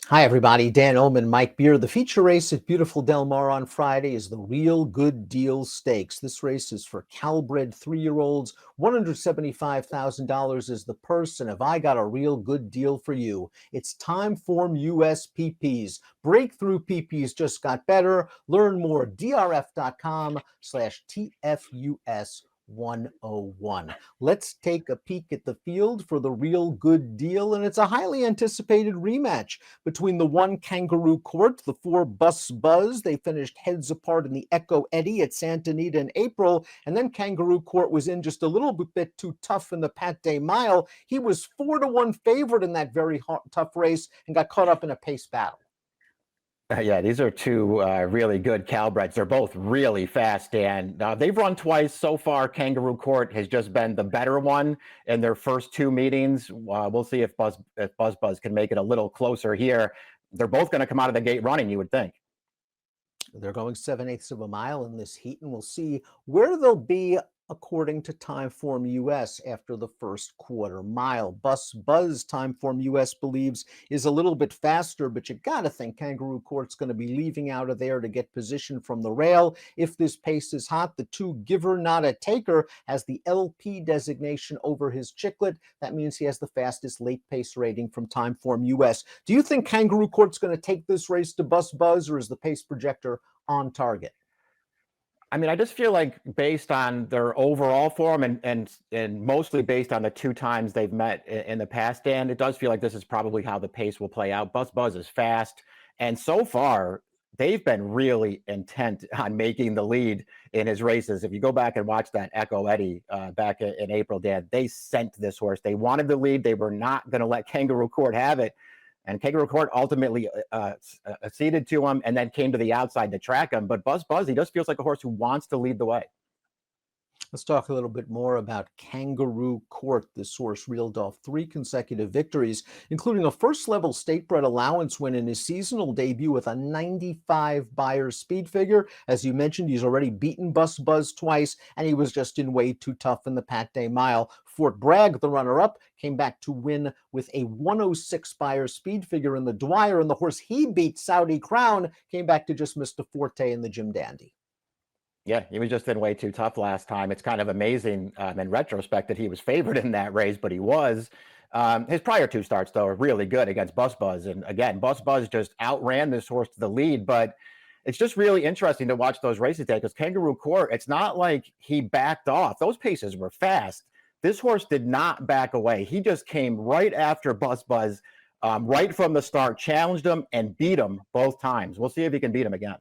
Hi, everybody. Dan Illman, Mike Beer. The feature race at beautiful Del Mar on Friday is the Real Good Deal Stakes. This race is for Calbred 3-year-olds. $175,000 is the purse. And have I got a real good deal for you? It's Time Form US PPs. Breakthrough PPs just got better. Learn more. DRF.com/TFUS 101. Let's take a peek at the field for the Real Good Deal, and it's a highly anticipated rematch between the one Kangaroo Court, the four Bus Buzz. They finished heads apart in the Echo Eddie at Santa Anita in April, and then Kangaroo Court was in just a little bit too tough in the Pat Day Mile. He was 4-1 favorite in that very tough race and got caught up in a pace battle. Yeah, these are two really good Calbreds. They're both really fast, and they've run twice so far. Kangaroo Court has just been the better one in their first two meetings. We'll see if Buzz Buzz can make it a little closer here. They're both going to come out of the gate running, you would think. They're going 7/8 of a mile in this heat, and we'll see where they'll be according to Timeform US after the first quarter mile. Bus Buzz, Timeform US believes, is a little bit faster, but you got to think Kangaroo Court's going to be leaving out of there to get position from the rail. If this pace is hot, the two Giver Not a Taker has the LP designation over his Chicklet. That means he has the fastest late pace rating from Timeform US. Do you think Kangaroo Court's going to take this race to Bus Buzz, or is the pace projector on target? I mean, I just feel like based on their overall form and mostly based on the two times they've met in the past, Dan, it does feel like this is probably how the pace will play out. Buzz is fast, and so far they've been really intent on making the lead in his races. If you go back and watch that Echo Eddie back in April, Dan, they sent this horse. They wanted the lead. They were not going to let Kangaroo Court have it. And Kangaroo Court ultimately ceded to him and then came to the outside to track him. But Buzz, he just feels like a horse who wants to lead the way. Let's talk a little bit more about Kangaroo Court. This horse reeled off 3 consecutive victories, including a first-level state-bred allowance win in his seasonal debut with a 95 Beyer speed figure. As you mentioned, he's already beaten Bus Buzz twice, and he was just in way too tough in the Pat Day Mile. Fort Bragg, the runner-up, came back to win with a 106 Beyer speed figure in the Dwyer, and the horse he beat, Saudi Crown, came back to just Mr. Forte in the Jim Dandy. Yeah, he was just in way too tough last time. It's kind of amazing in retrospect that he was favored in that race, but he was. His prior 2 starts, though, are really good against Bus Buzz. And again, Bus Buzz just outran this horse to the lead. But it's just really interesting to watch those races today because Kangaroo Court, it's not like he backed off. Those paces were fast. This horse did not back away. He just came right after Bus Buzz right from the start, challenged him, and beat him both times. We'll see if he can beat him again.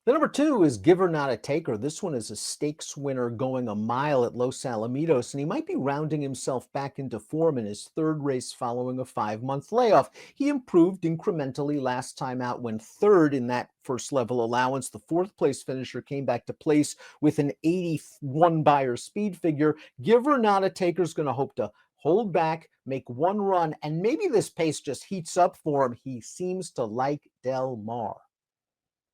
The number 2 is Giver Not a Taker. This one is a stakes winner going a mile at Los Alamitos, and he might be rounding himself back into form in his 3rd race following a 5-month layoff. He improved incrementally last time out when 3rd in that first level allowance. The 4th place finisher came back to place with an 81 Beyer speed figure. Giver Not a Taker is going to hope to hold back, make one run, and maybe this pace just heats up for him. He seems to like Del Mar.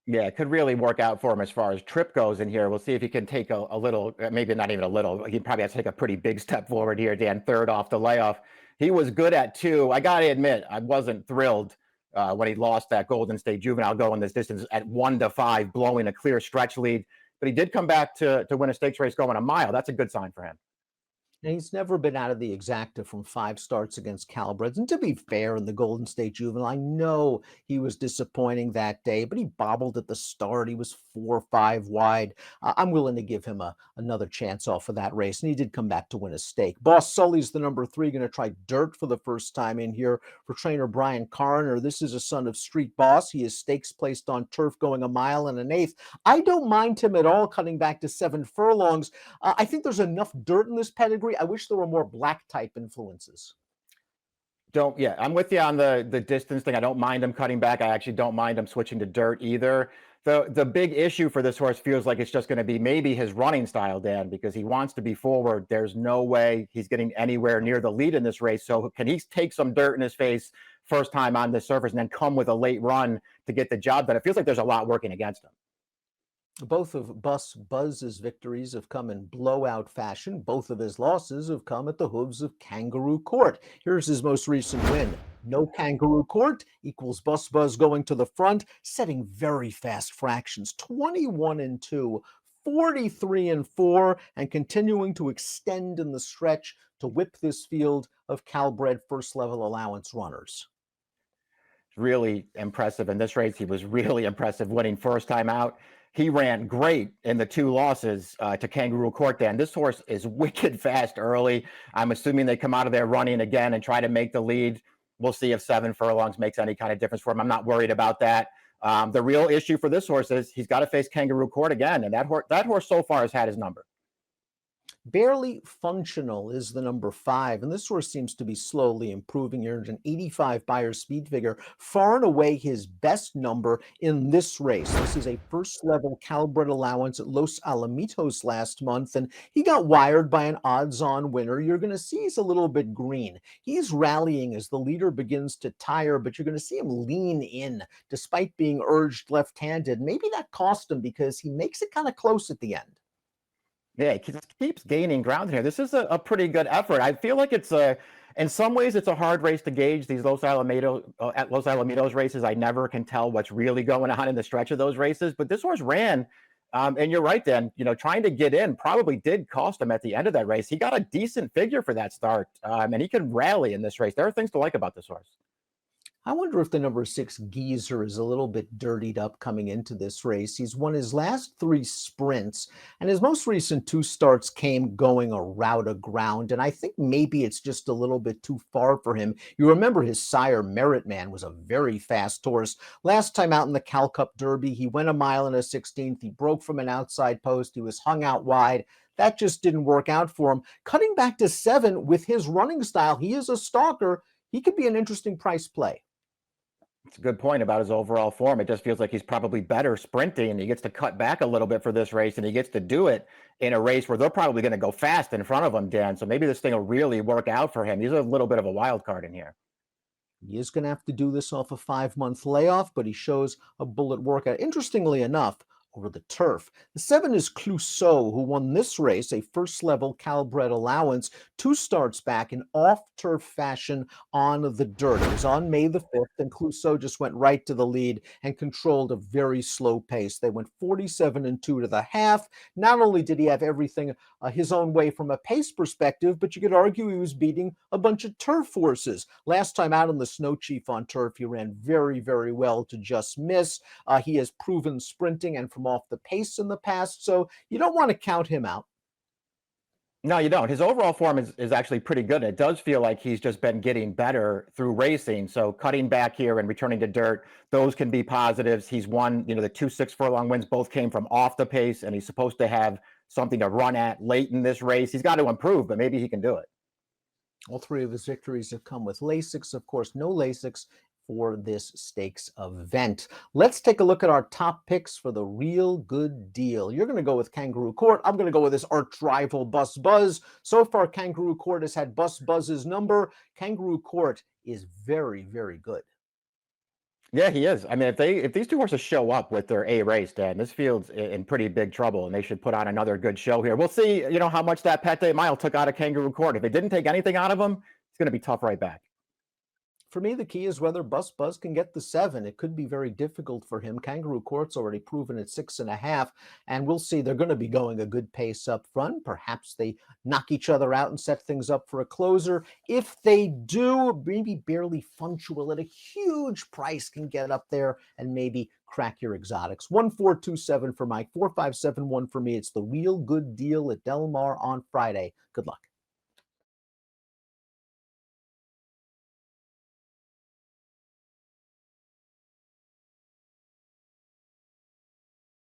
Yeah, it could really work out for him as far as trip goes in here. We'll see if he can take a little, maybe not even a little. He probably has to take a pretty big step forward here, Dan, 3rd off the layoff. He was good at 2. I got to admit, I wasn't thrilled when he lost that Golden State Juvenile going this distance at 1-5, blowing a clear stretch lead. But he did come back to win a stakes race going a mile. That's a good sign for him. And he's never been out of the exacta from 5 starts against Calabreds. And to be fair, in the Golden State Juvenile, I know he was disappointing that day, but he bobbled at the start. He was 4-5 wide. I'm willing to give him another chance off of that race. And he did come back to win a stake. Boss Sully's the number 3, going to try dirt for the first time in here for trainer Brian Coroner. This is a son of Street Boss. He is stakes placed on turf going a mile and an eighth. I don't mind him at all cutting back to 7 furlongs. I think there's enough dirt in this pedigree. I wish there were more black type influences. Yeah, I'm with you on the distance thing. I don't mind him cutting back. I actually don't mind him switching to dirt either. The big issue for this horse feels like it's just going to be maybe his running style, Dan, because he wants to be forward. There's no way he's getting anywhere near the lead in this race. So can he take some dirt in his face first time on this surface and then come with a late run to get the job done? It feels like there's a lot working against him. Both of Buzz's victories have come in blowout fashion. Both of his losses have come at the hooves of Kangaroo Court. Here's his most recent win. No Kangaroo Court equals Buzz going to the front, setting very fast fractions, 21 and 2, 43 and 4, and continuing to extend in the stretch to whip this field of Calbred first level allowance runners. Really impressive in this race. He was really impressive winning first time out. He ran great in the two losses to Kangaroo Court. Dan, this horse is wicked fast early. I'm assuming they come out of there running again and try to make the lead. We'll see if 7 furlongs makes any kind of difference for him. I'm not worried about that. The real issue for this horse is he's got to face Kangaroo Court again, and that horse so far has had his number. Barely Functional is the number 5, and this horse seems to be slowly improving. He earned an 85 Beyer speed figure, far and away his best number in this race. This is a first-level Calbred allowance at Los Alamitos last month, and he got wired by an odds-on winner. You're going to see he's a little bit green. He's rallying as the leader begins to tire, but you're going to see him lean in despite being urged left-handed. Maybe that cost him because he makes it kind of close at the end. Yeah, he just keeps gaining ground here. This is a pretty good effort. I feel like in some ways, it's a hard race to gauge these at Los Alamitos races. I never can tell what's really going on in the stretch of those races. But this horse ran, and you're right, Dan. Trying to get in probably did cost him at the end of that race. He got a decent figure for that start, and he can rally in this race. There are things to like about this horse. I wonder if the number 6 Geezer is a little bit dirtied up coming into this race. He's won his last 3 sprints, and his most recent 2 starts came going a route of ground. And I think maybe it's just a little bit too far for him. You remember his sire, Merit Man, was a very fast horse. Last time out in the Cal Cup Derby, he went a mile and a 16th. He broke from an outside post. He was hung out wide. That just didn't work out for him. Cutting back to 7 with his running style, he is a stalker. He could be an interesting price play. It's a good point about his overall form. It just feels like he's probably better sprinting, and he gets to cut back a little bit for this race, and he gets to do it in a race where they're probably going to go fast in front of him, Dan. So maybe this thing will really work out for him. He's a little bit of a wild card in here. He is going to have to do this off a 5-month layoff, but he shows a bullet workout. Interestingly enough, over the turf. The 7 is Clouseau, who won this race, a first-level Calbred allowance, 2 starts back in off-turf fashion on the dirt. It was on May the 5th, and Clouseau just went right to the lead and controlled a very slow pace. They went 47 and 2 to the half. Not only did he have everything his own way from a pace perspective, but you could argue he was beating a bunch of turf horses. Last time out in the Snow Chief on turf, he ran very, very well to just miss. He has proven sprinting and from off the pace in the past, so you don't want to count him out. No, you don't. His overall form is actually pretty good. It does feel like he's just been getting better through racing. So cutting back here and returning to dirt, those can be positives. He's won, the 2 6-furlong wins both came from off the pace, and he's supposed to have something to run at late in this race. He's got to improve, but maybe he can do it. All 3 of his victories have come with Lasix. Of course, no Lasix for this stakes event. Let's take a look at our top picks for the real good deal. You're going to go with Kangaroo Court. I'm going to go with this arch rival Buzz. So far, Kangaroo Court has had Buzz's number. Kangaroo Court is very, very good. Yeah, he is. I mean, if these two horses show up with their A race, Dan, this field's in pretty big trouble, and they should put on another good show here. We'll see, how much that Pate Mile took out of Kangaroo Court. If it didn't take anything out of him, it's going to be tough right back. For me, the key is whether Buzz can get the 7. It could be very difficult for him. Kangaroo Court's already proven at 6.5, and we'll see. They're going to be going a good pace up front. Perhaps they knock each other out and set things up for a closer. If they do, maybe Barely Functional at a huge price can get up there and maybe crack your exotics. 1427 for Mike, 4571 for me. It's the real good deal at Del Mar on Friday. Good luck.